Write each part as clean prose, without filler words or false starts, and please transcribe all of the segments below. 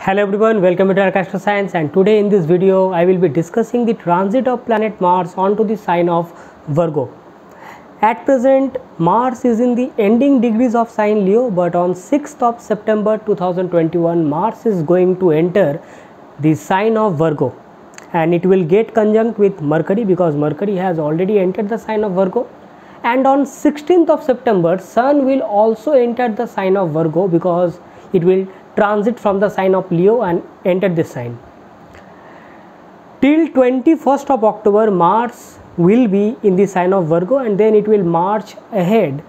Hello everyone, welcome to Astro Science, and today in this video I will be discussing the transit of planet Mars onto the sign of Virgo. At present Mars is in the ending degrees of sign Leo, but on 6th of September 2021 Mars is going to enter the sign of Virgo, and it will get conjunct with Mercury because Mercury has already entered the sign of Virgo. And on 16th of September Sun will also enter the sign of Virgo because it will transit from the sign of Leo and enter this sign. Till 21st of October Mars will be in the sign of Virgo, and then it will march ahead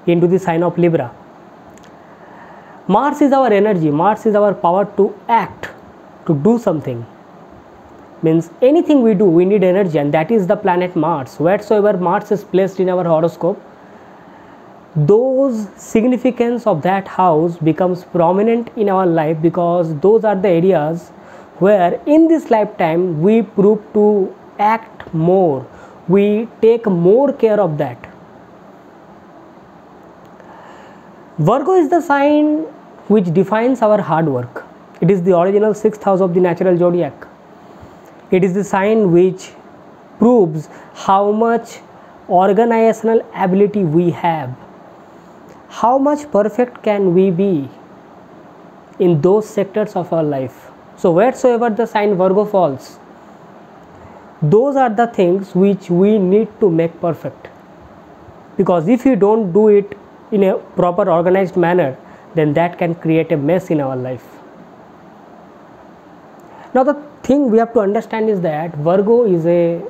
into the sign of Libra. Mars is our energy, Mars is our power to act, to do something. Means anything we do, we need energy, and that is the planet Mars. Wheresoever Mars is placed in our horoscope, those significance of that house becomes prominent in our life, because those are the areas where in this lifetime we prove to act more, we take more care of that. Virgo is the sign which defines our hard work. It is the original 6th house of the natural zodiac. It is the sign which proves how much organizational ability we have. How much perfect can we be in those sectors of our life? So wheresoever the sign Virgo falls, those are the things which we need to make perfect, because if you don't do it in a proper organized manner, then that can create a mess in our life. Now the thing we have to understand is that Virgo is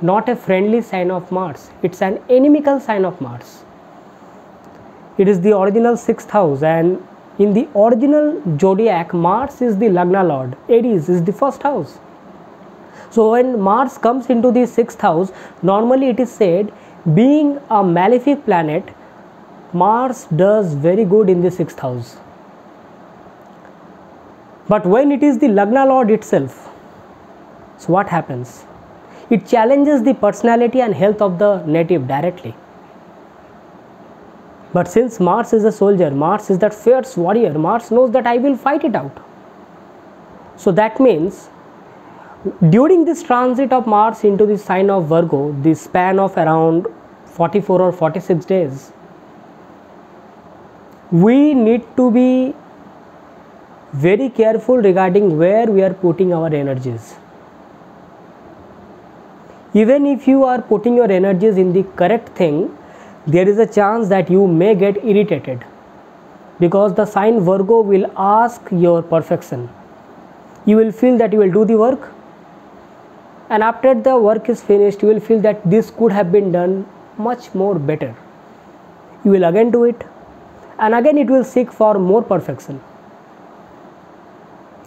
not a friendly sign of Mars, it's an inimical sign of Mars. It is the original 6th house, and in the original zodiac Mars is the Lagna Lord, Aries is the first house. So when Mars comes into the 6th house, normally it is said, being a malefic planet, Mars does very good in the 6th house. But when it is the Lagna Lord itself, so what happens? It challenges the personality and health of the native directly. But since Mars is a soldier, Mars is that fierce warrior, Mars knows that I will fight it out. So that means during this transit of Mars into the sign of Virgo, the span of around 44 or 46 days, we need to be very careful regarding where we are putting our energies. Even if you are putting your energies in the correct thing, there is a chance that you may get irritated, because the sign Virgo will ask your perfection. You will feel that you will do the work, and after the work is finished you will feel that this could have been done much more better. You will again do it, and again it will seek for more perfection.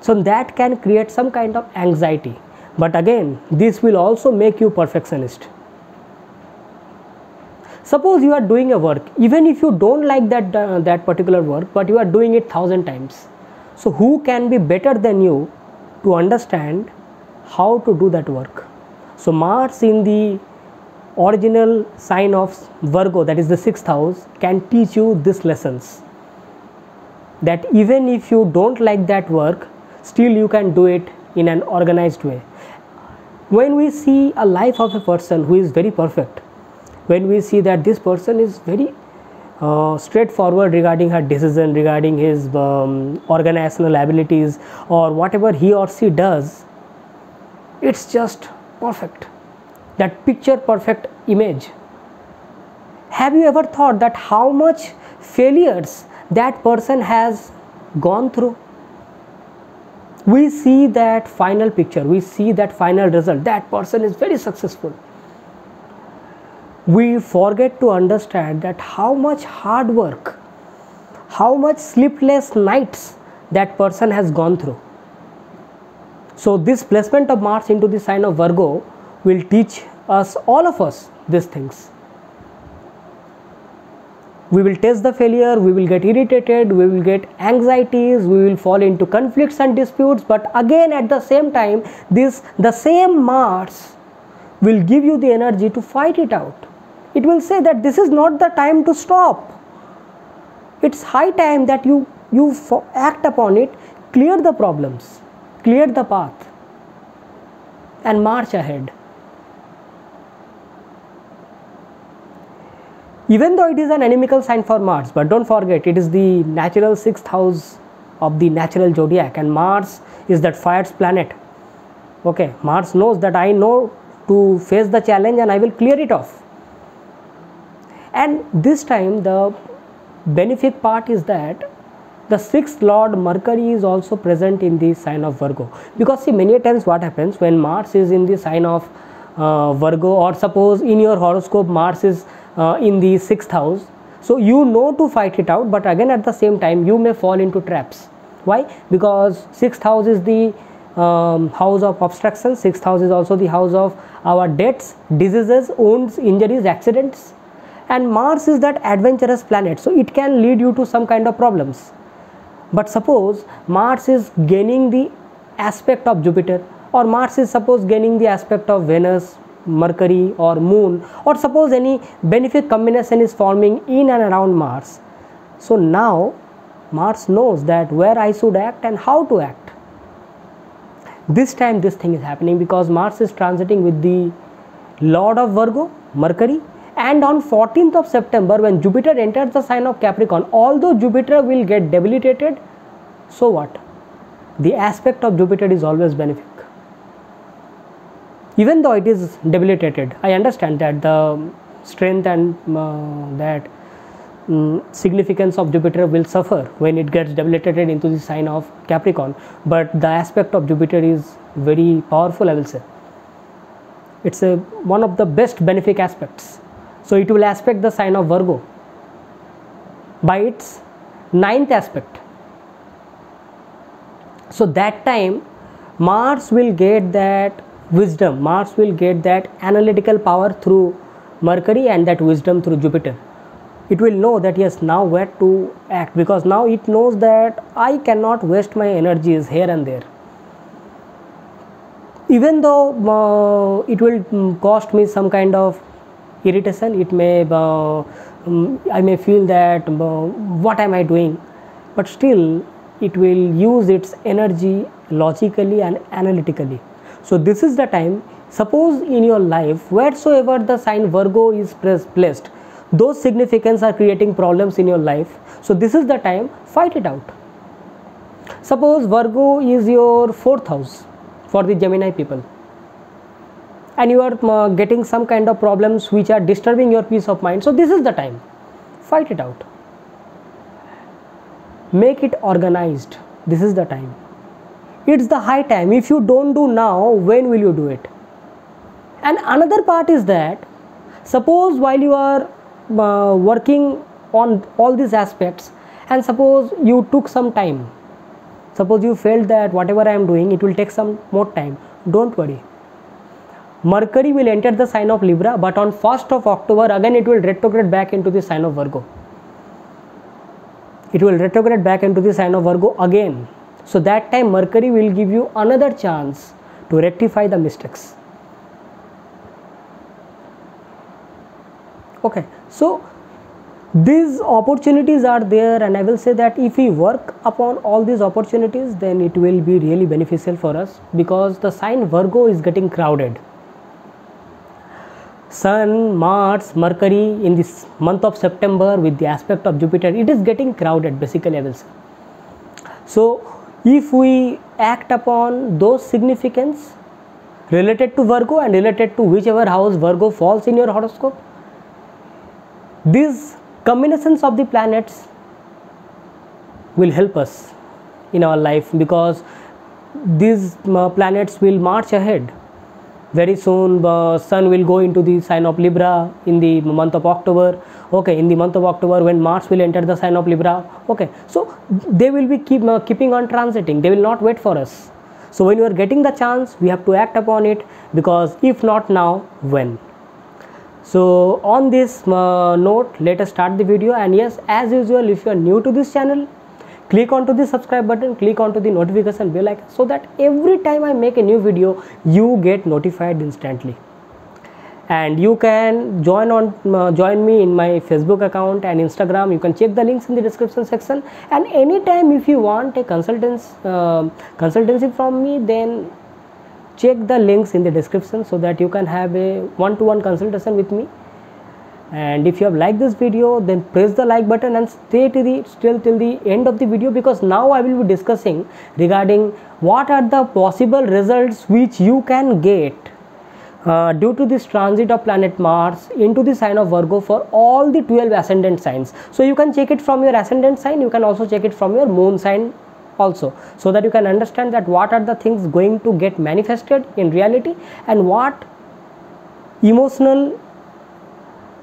So that can create some kind of anxiety, but again this will also make you perfectionist. Suppose you are doing a work, even if you don't like that particular work, but you are doing it 1000 times. So who can be better than you to understand how to do that work? So Mars in the original sign of Virgo, that is the 6th house, can teach you these lessons, that even if you don't like that work, still you can do it in an organized way. When we see a life of a person who is very perfect, when we see that this person is very straightforward regarding her decision, regarding his organizational abilities, or whatever he or she does, it's just perfect, that picture perfect image. Have you ever thought that how much failures that person has gone through? We see that final picture, we see that final result, that person is very successful. We forget to understand that how much hard work, how much sleepless nights that person has gone through. So this placement of Mars into the sign of Virgo will teach us, all of us, these things. We will taste the failure, we will get irritated, we will get anxieties, we will fall into conflicts and disputes, but again at the same time the same Mars will give you the energy to fight it out. It will say that this is not the time to stop. It's high time that you act upon it, clear the problems, clear the path, and march ahead. Even though it is an inimical sign for Mars, but don't forget, it is the natural 6th house of the natural zodiac, and Mars is that fierce planet. Okay, Mars knows that I know to face the challenge and I will clear it off. And this time the benefic part is that the 6th Lord Mercury is also present in the sign of Virgo. Because see, many times what happens when Mars is in the sign of Virgo, or suppose in your horoscope Mars is in the 6th house, so you know to fight it out, but again at the same time you may fall into traps. Why? Because 6th house is the house of obstruction. 6th house is also the house of our debts, diseases, wounds, injuries, accidents, and Mars is that adventurous planet, so it can lead you to some kind of problems. But suppose Mars is gaining the aspect of Jupiter, or Mars is suppose gaining the aspect of Venus, Mercury or Moon, or suppose any benefic combination is forming in and around Mars. So now Mars knows that where I should act and how to act. This time this thing is happening because Mars is transiting with the Lord of Virgo, Mercury, and on 14th of September when Jupiter enters the sign of Capricorn, although Jupiter will get debilitated, so what? The aspect of Jupiter is always benefic. Even though it is debilitated, I understand that the strength and that significance of Jupiter will suffer when it gets debilitated into the sign of Capricorn, but the aspect of Jupiter is very powerful, I will say. It's one of the best benefic aspects. So it will aspect the sign of Virgo by its 9th aspect. So that time Mars will get that wisdom, Mars will get that analytical power through Mercury and that wisdom through Jupiter. It will know that yes, now where to act, because now it knows that I cannot waste my energies here and there. Even though it will cost me some kind of irritation, it may I may feel that what am I doing, but still it will use its energy logically and analytically. So this is the time, suppose in your life wheresoever the sign Virgo is placed, those significance are creating problems in your life. So this is the time, fight it out. Suppose Virgo is your 4th house for the Gemini people, and you are getting some kind of problems which are disturbing your peace of mind. So this is the time, fight it out, make it organized. This is the time, it's the high time. If you don't do now, when will you do it? And another part is that suppose while you are working on all these aspects, and suppose you took some time, suppose you felt that whatever I am doing, it will take some more time, don't worry. Mercury will enter the sign of Libra, but on 1st of October again it will retrograde back into the sign of Virgo. It will retrograde back into the sign of Virgo again. So that time Mercury will give you another chance to rectify the mistakes. Okay, so these opportunities are there, and I will say that if we work upon all these opportunities, then it will be really beneficial for us, because the sign Virgo is getting crowded. Sun, Mars, Mercury in this month of September with the aspect of Jupiter, it is getting crowded basically, I will say. So if we act upon those significance related to Virgo and related to whichever house Virgo falls in your horoscope, these combinations of the planets will help us in our life, because these planets will march ahead. Very soon Sun will go into the sign of Libra in the month of October. Okay, in the month of October when Mars will enter the sign of Libra. Okay, so they will be keeping on transiting, they will not wait for us. So when you are getting the chance, we have to act upon it, because if not now, when? So on this note, let us start the video. And yes, as usual, if you are new to this channel, click onto the subscribe button, click onto the notification bell icon, so that every time I make a new video, you get notified instantly. And you can join me in my Facebook account and Instagram. You can check the links in the description section, and anytime if you want a consultancy from me, then check the links in the description so that you can have a one-to-one consultation with me. And if you have liked this video, then press the like button and stay till the end of the video, because now I will be discussing regarding what are the possible results which you can get due to this transit of planet Mars into the sign of Virgo for all the 12 ascendant signs. So you can check it from your ascendant sign, you can also check it from your moon sign also, so that you can understand that what are the things going to get manifested in reality, and what emotional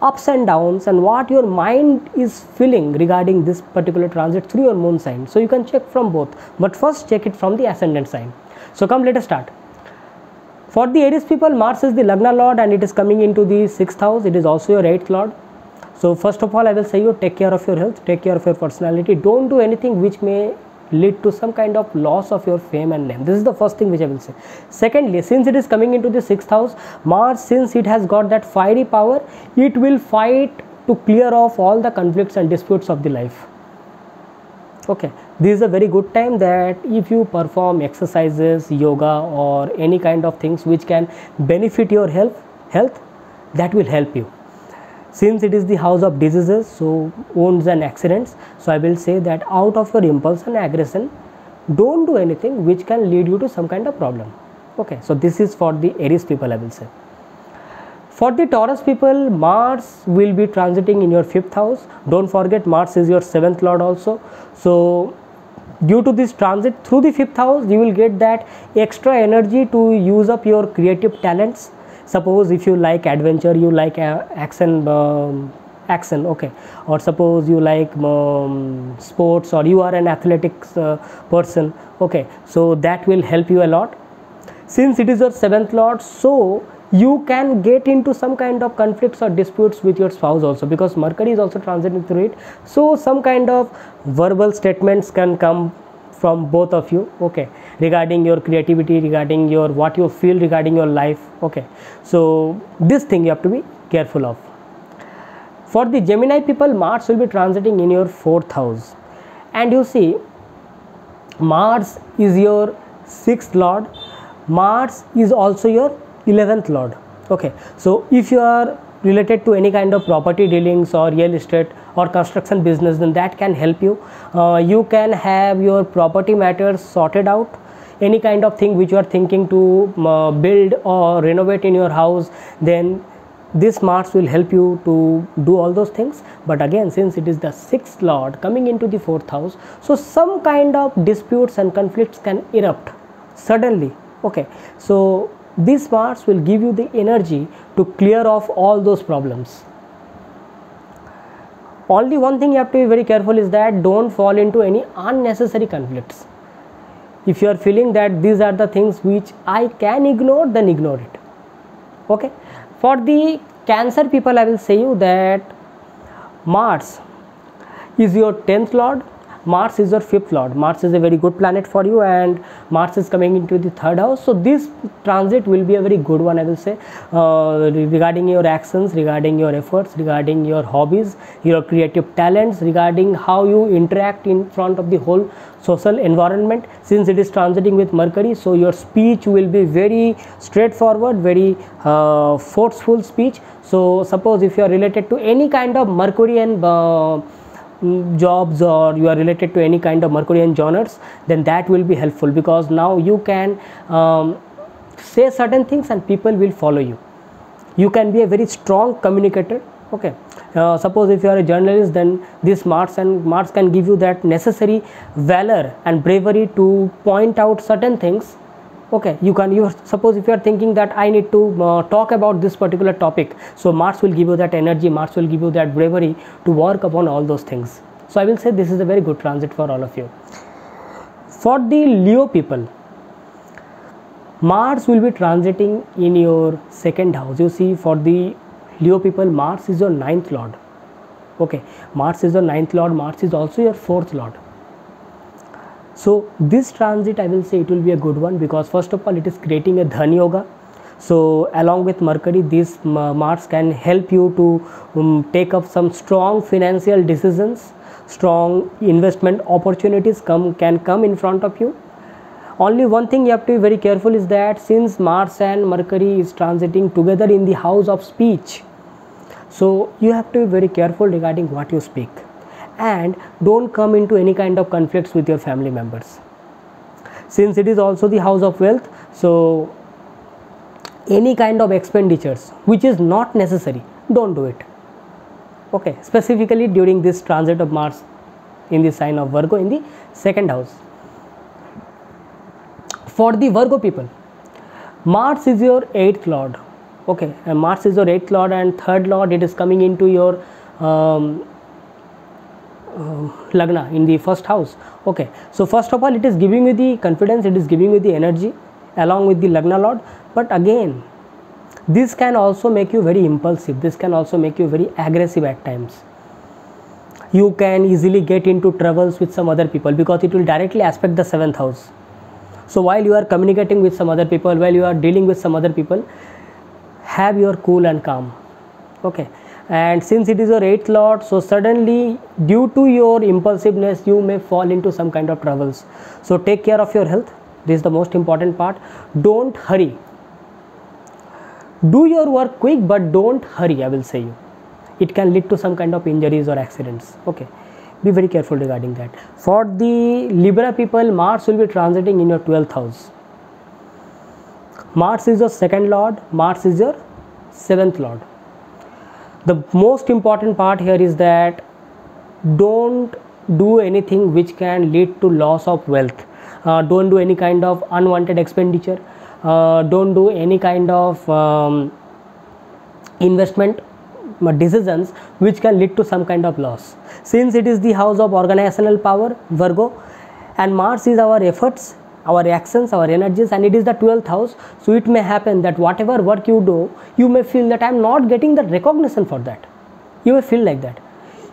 ups and downs and what your mind is feeling regarding this particular transit through your moon sign. So you can check from both, but first check it from the ascendant sign. So come, let us start. For the Aries people, Mars is the Lagna Lord and it is coming into the 6th house. It is also your 8th Lord. So first of all, I will say you take care of your health, take care of your personality. Don't do anything which may lead to some kind of loss of your fame and name. This is the first thing which I will say. Secondly, since it is coming into the 6th house, Mars, since it has got that fiery power, it will fight to clear off all the conflicts and disputes of the life. Okay, this is a very good time that if you perform exercises, yoga or any kind of things which can benefit your health, that will help you. Since it is the house of diseases, so wounds and accidents, so I will say that out of your impulse and aggression, don't do anything which can lead you to some kind of problem. Okay, so this is for the Aries people, I will say. For the Taurus people, Mars will be transiting in your 5th house. Don't forget, Mars is your 7th Lord also. So due to this transit through the 5th house, you will get that extra energy to use up your creative talents. Suppose if you like adventure, you like action, okay, or suppose you like sports, or you are an athletics person, okay, so that will help you a lot. Since it is your 7th Lord, so you can get into some kind of conflicts or disputes with your spouse also, because Mercury is also transiting through it. So some kind of verbal statements can come from both of you, okay, regarding your creativity, regarding your what you feel regarding your life, okay. So this thing you have to be careful of. For the Gemini people, Mars will be transiting in your 4th house, and you see Mars is your 6th Lord, Mars is also your 11th Lord, okay. So if you are related to any kind of property dealings or real estate or construction business, then that can help you. You can have your property matters sorted out. Any kind of thing which you are thinking to build or renovate in your house, then this Mars will help you to do all those things. But again, since it is the 6th Lord coming into the 4th house, so some kind of disputes and conflicts can erupt suddenly, okay. So this Mars will give you the energy to clear off all those problems. Only one thing you have to be very careful is that don't fall into any unnecessary conflicts. If you are feeling that these are the things which I can ignore, then ignore it, okay. For the Cancer people, I will say you that Mars is your 10th Lord, Mars is your 5th Lord. Mars is a very good planet for you, and Mars is coming into the 3rd house. So this transit will be a very good one, I will say, regarding your actions, regarding your efforts, regarding your hobbies, your creative talents, regarding how you interact in front of the whole social environment. Since it is transiting with Mercury, so your speech will be very straightforward, very forceful speech. So suppose if you are related to any kind of Mercurian jobs, or you are related to any kind of Mercurian genres, then that will be helpful, because now you can say certain things and people will follow you. You can be a very strong communicator, okay. Suppose if you are a journalist, then this Mars can give you that necessary valor and bravery to point out certain things, okay. Suppose if you are thinking that I need to talk about this particular topic, so Mars will give you that energy, Mars will give you that bravery to work upon all those things. So I will say this is a very good transit for all of you. For the Leo people, Mars will be transiting in your 2nd house. You see, for the Leo people, Mars is your 9th Lord, okay. Mars is your 9th Lord, Mars is also your 4th Lord. So this transit, I will say, it will be a good one, because first of all, it is creating a Dhan Yoga. So along with Mercury, this Mars can help you to take up some strong financial decisions. Strong investment opportunities can come in front of you. Only one thing you have to be very careful is that since Mars and Mercury is transiting together in the house of speech, so you have to be very careful regarding what you speak, and don't come into any kind of conflicts with your family members. Since it is also the house of wealth, so any kind of expenditures which is not necessary, don't do it. Okay, specifically during this transit of Mars in the sign of Virgo in the second house. For the Virgo people, Mars is your 8th lord. Okay, and Mars is your 8th lord and 3rd lord. It is coming into your Lagna in the first house. Okay, so first of all, it is giving you the confidence, it is giving you the energy along with the Lagna lord. But again, this can also make you very impulsive. This can also make you very aggressive at times. You can easily get into troubles with some other people because it will directly aspect the 7th house. So while you are communicating with some other people, while you are dealing with some other people, have your cool and calm. Okay, and since it is your 8th lord, so suddenly due to your impulsiveness you may fall into some kind of troubles. So take care of your health. This is the most important part. Don't hurry. Do your work quick, but don't hurry, I will say you. It can lead to some kind of injuries or accidents. Okay, be very careful regarding that. For the Libra people, Mars will be transiting in your 12th house. Mars is your 2nd lord, Mars is your 7th lord. The most important part here is that don't do anything which can lead to loss of wealth. Don't do any kind of unwanted expenditure. Don't do any kind of investment decisions which can lead to some kind of loss. Since it is the house of organizational power, Virgo, and Mars is our efforts, our actions, our energies, and it is the 12th house, so it may happen that whatever work you do, you may feel that I am not getting the recognition for that. You may feel like that.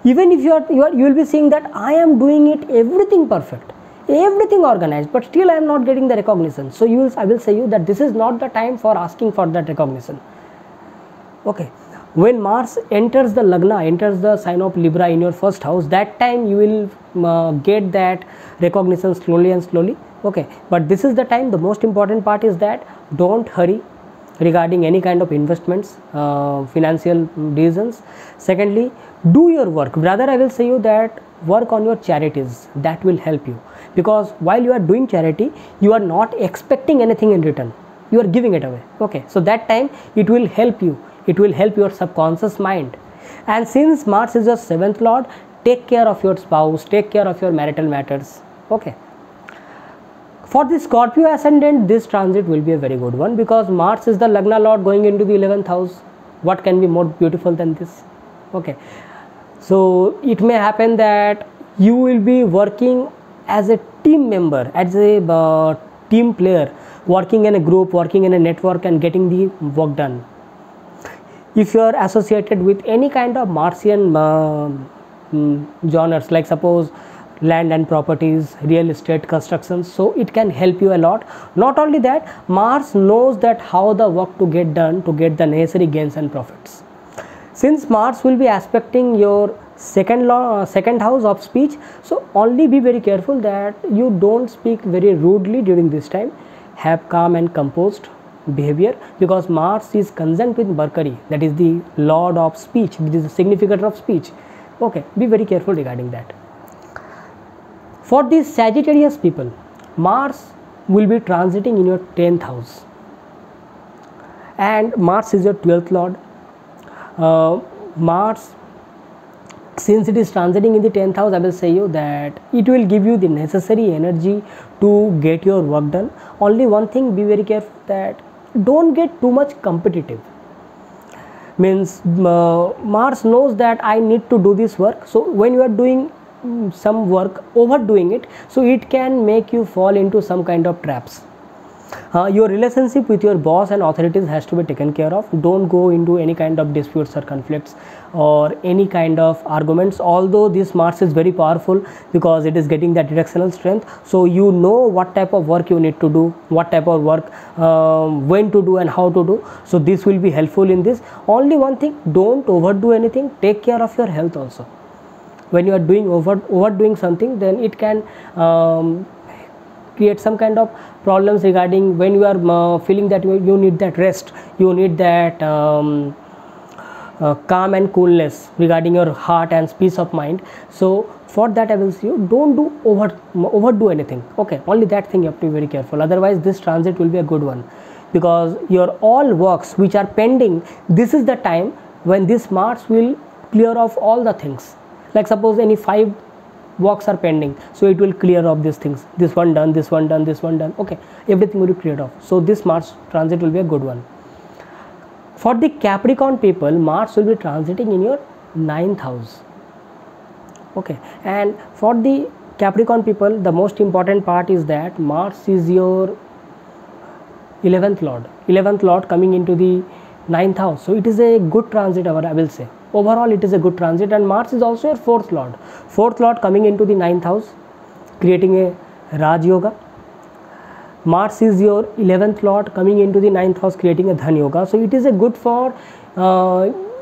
Even if you will be seeing that I am doing it everything perfect, everything organized, but still I am not getting the recognition. So I will say you that this is not the time for asking for that recognition. Okay, when Mars enters the Lagna, enters the sign of Libra in your first house, that time you will get that recognition slowly and slowly. Okay, but this is the time. The most important part is that don't hurry regarding any kind of investments, financial decisions. Secondly, do your work. Rather, I will say you that work on your charities. That will help you, because while you are doing charity, you are not expecting anything in return. You are giving it away. Okay, so that time it will help you. It will help your subconscious mind. And since Mars is your 7th lord, take care of your spouse, take care of your marital matters. Okay. For the Scorpio ascendant, this transit will be a very good one, because Mars is the Lagna lord going into the 11th house. What can be more beautiful than this? Okay, so it may happen that you will be working as a team member, as a team player, working in a group, working in a network, and getting the work done. If you are associated with any kind of Martian genres, like suppose land and properties, real estate, constructions, so it can help you a lot. Not only that, Mars knows that how the work to get done to get the necessary gains and profits. Since Mars will be aspecting your second house of speech, so only be very careful that you don't speak very rudely during this time. Have calm and composed behavior, because Mars is conjunct with Mercury, that is the lord of speech, it is the significator of speech. Okay, be very careful regarding that. For these Sagittarius people, Mars will be transiting in your 10th house, and Mars is your 12th lord. Mars, since it is transiting in the 10th house, I will say you that it will give you the necessary energy to get your work done. Only one thing, be very careful that don't get too much competitive. Means Mars knows that I need to do this work, so when you are doing some work, overdoing it, so it can make you fall into some kind of traps. Your relationship with your boss and authorities has to be taken care of. Don't go into any kind of disputes or conflicts or any kind of arguments, although this Mars is very powerful because it is getting that directional strength. So you know what type of work you need to do, what type of work when to do and how to do. So this will be helpful in this. Only one thing, don't overdo anything. Take care of your health also. When you are doing overdoing something, then it can create some kind of problems regarding when you are feeling that you need that rest, you need that calm and coolness regarding your heart and peace of mind. So for that I will say you don't do overdo anything. Okay, only that thing you have to be very careful. Otherwise this transit will be a good one, because your all works which are pending, this is the time when this Mars will clear off all the things. Like suppose any 5 works are pending, so it will clear off these things. This one done, this one done, this one done. Okay, everything will be cleared off. So this Mars transit will be a good one. For the Capricorn people, Mars will be transiting in your 9th house. Okay, and for the Capricorn people, the most important part is that Mars is your 11th lord. 11th lord coming into the 9th house. So it is a good transit, I will say. Overall it is a good transit, and Mars is also your 4th lord. 4th lord coming into the 9th house, creating a Raj Yoga. Mars is your 11th lord coming into the 9th house, creating a Dhan Yoga. So it is a good for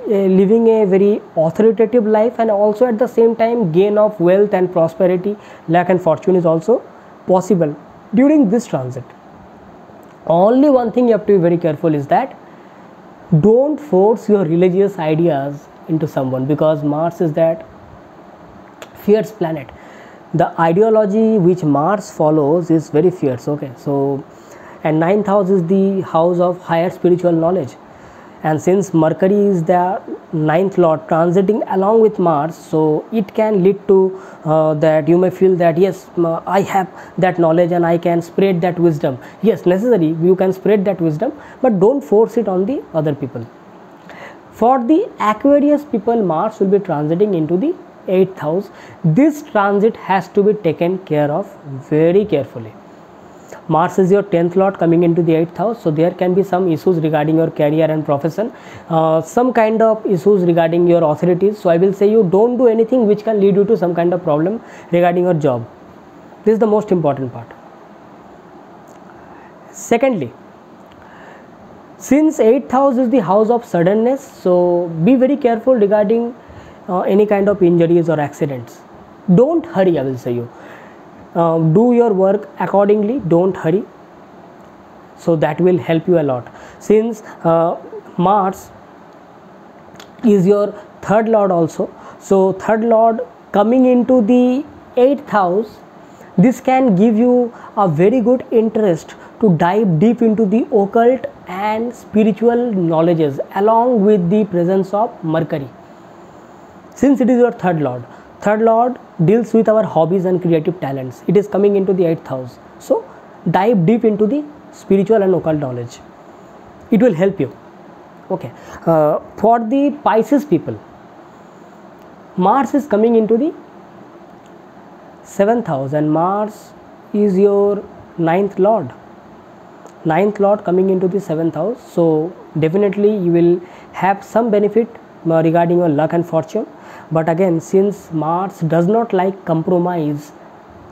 living a very authoritative life, and also at the same time gain of wealth and prosperity, luck and fortune is also possible during this transit. Only one thing you have to be very careful is that don't force your religious ideas into someone, because Mars is that fierce planet. The ideology which Mars follows is very fierce. Okay, so and 9th house is the house of higher spiritual knowledge, and since Mercury is the 9th lord transiting along with Mars, so it can lead to that you may feel that yes, I have that knowledge and I can spread that wisdom. Yes, necessary, you can spread that wisdom, but don't force it on the other people. For the Aquarius people, Mars will be transiting into the 8th house. This transit has to be taken care of very carefully. Mars is your 10th lord coming into the 8th house, so there can be some issues regarding your career and profession, some kind of issues regarding your authorities. So I will say you don't do anything which can lead you to some kind of problem regarding your job. This is the most important part. Secondly, since 8th house is the house of suddenness, so be very careful regarding any kind of injuries or accidents. Don't hurry, I will say you. Do your work accordingly, don't hurry. So that will help you a lot. Since Mars is your 3rd lord also, so 3rd lord coming into the 8th house, this can give you a very good interest to dive deep into the occult and spiritual knowledges along with the presence of Mercury. Since it is your 3rd lord, 3rd lord deals with our hobbies and creative talents. It is coming into the 8th house. So dive deep into the spiritual and occult knowledge. It will help you. Okay. For the Pisces people, Mars is coming into the 7th house, and Mars is your 9th lord. 9th lord coming into the 7th house. So definitely you will have some benefit regarding your luck and fortune. But again, since Mars does not like compromise,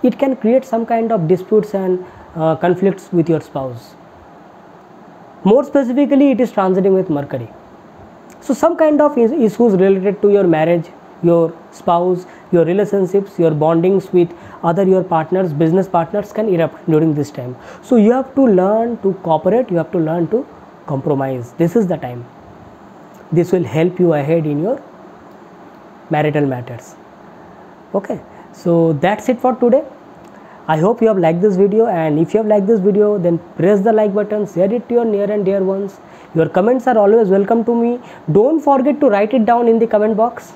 it can create some kind of disputes and conflicts with your spouse. More specifically, it is transiting with Mercury. So some kind of issues related to your marriage, your spouse, your relationships, your bondings with other your partners, business partners can erupt during this time. So you have to learn to cooperate, you have to learn to compromise. This is the time. This will help you ahead in your marital matters. Okay, so that's it for today. I hope you have liked this video, and if you have liked this video, then press the like button, share it to your near and dear ones. Your comments are always welcome to me. Don't forget to write it down in the comment box.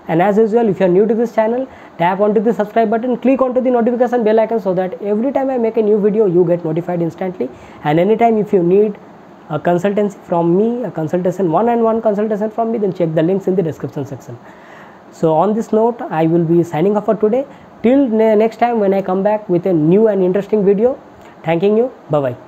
And as usual, if you are new to this channel, tap onto the subscribe button, click onto the notification bell icon, so that every time I make a new video, you get notified instantly. And anytime if you need a consultancy from me, a consultation, one-on-one consultation from me, then check the links in the description section. So on this note, I will be signing off for today. Till next time when I come back with a new and interesting video. Thanking you. Bye-bye.